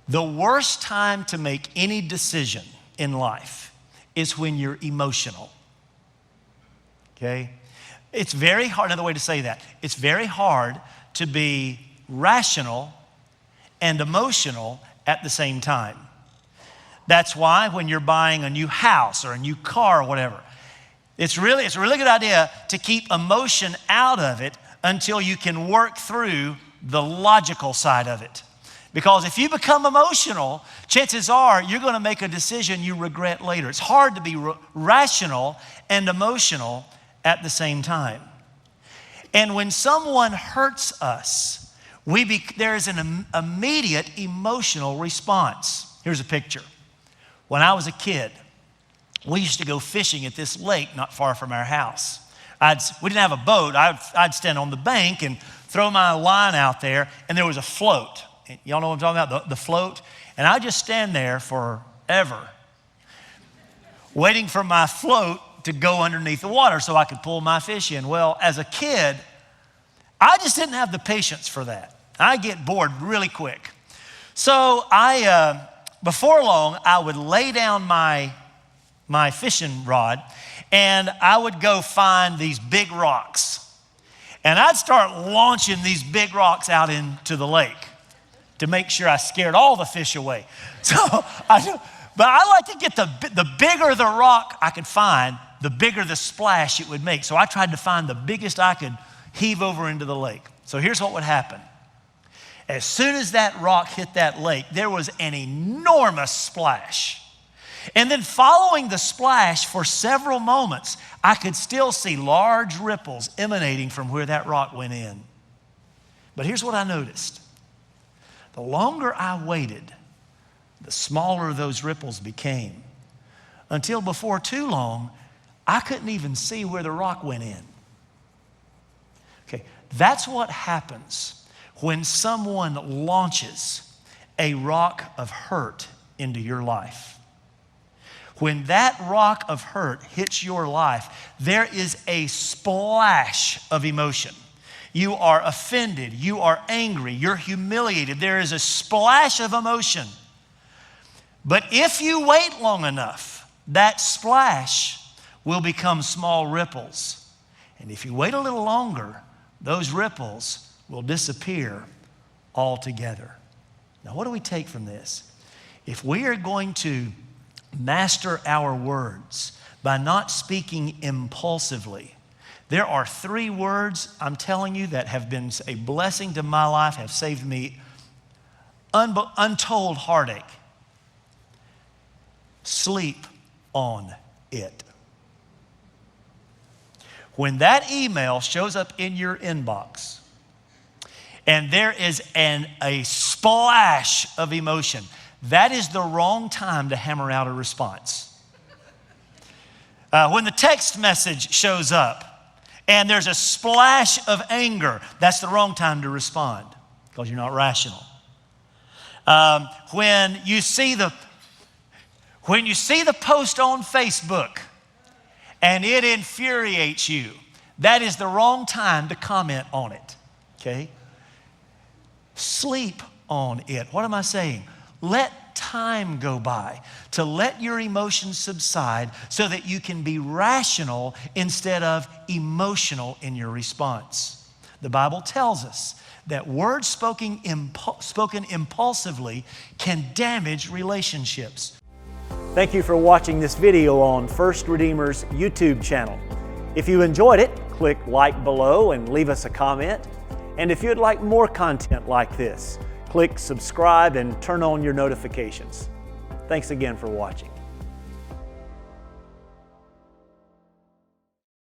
The worst time to make any decision in life is when you're emotional. Okay? It's very hard, another way to say that, it's very hard to be rational and emotional at the same time. That's why when you're buying a new house or a new car or whatever, it's a really good idea to keep emotion out of it until you can work through the logical side of it. Because if you become emotional, chances are you're going to make a decision you regret later. It's hard to be rational and emotional at the same time. And when someone hurts us, there is an immediate emotional response. Here's a picture. When I was a kid, we used to go fishing at this lake not far from our house. We didn't have a boat. I'd stand on the bank and throw my line out there, and there was a float. Y'all know what I'm talking about, the float? And I'd just stand there forever, waiting for my float to go underneath the water so I could pull my fish in. Well, as a kid, I just didn't have the patience for that. I get bored really quick. So before long, I would lay down my fishing rod, and I would go find these big rocks. And I'd start launching these big rocks out into the lake to make sure I scared all the fish away. But I like to get the bigger the rock I could find, the bigger the splash it would make. So I tried to find the biggest I could heave over into the lake. So here's what would happen. As soon as that rock hit that lake, there was an enormous splash. And then following the splash for several moments, I could still see large ripples emanating from where that rock went in. But here's what I noticed. The longer I waited, the smaller those ripples became, until before too long, I couldn't even see where the rock went in. Okay, that's what happens when someone launches a rock of hurt into your life. When that rock of hurt hits your life, there is a splash of emotion. You are offended, you are angry, you're humiliated. There is a splash of emotion. But if you wait long enough, that splash will become small ripples. And if you wait a little longer, those ripples will disappear altogether. Now, what do we take from this? If we are going to master our words by not speaking impulsively, there are 3 words, I'm telling you, that have been a blessing to my life, have saved me untold heartache. Sleep on it. When that email shows up in your inbox and there is a splash of emotion, that is the wrong time to hammer out a response. When the text message shows up and there's a splash of anger, that's the wrong time to respond because you're not rational. When you see the post on Facebook and it infuriates you, that is the wrong time to comment on it, okay? Sleep on it. What am I saying? Let time go by to let your emotions subside so that you can be rational instead of emotional in your response. The Bible tells us that words spoken impulsively can damage relationships. Thank you for watching this video on First Redeemer's YouTube channel. If you enjoyed it, click like below and leave us a comment. And if you'd like more content like this, click subscribe and turn on your notifications. Thanks again for watching.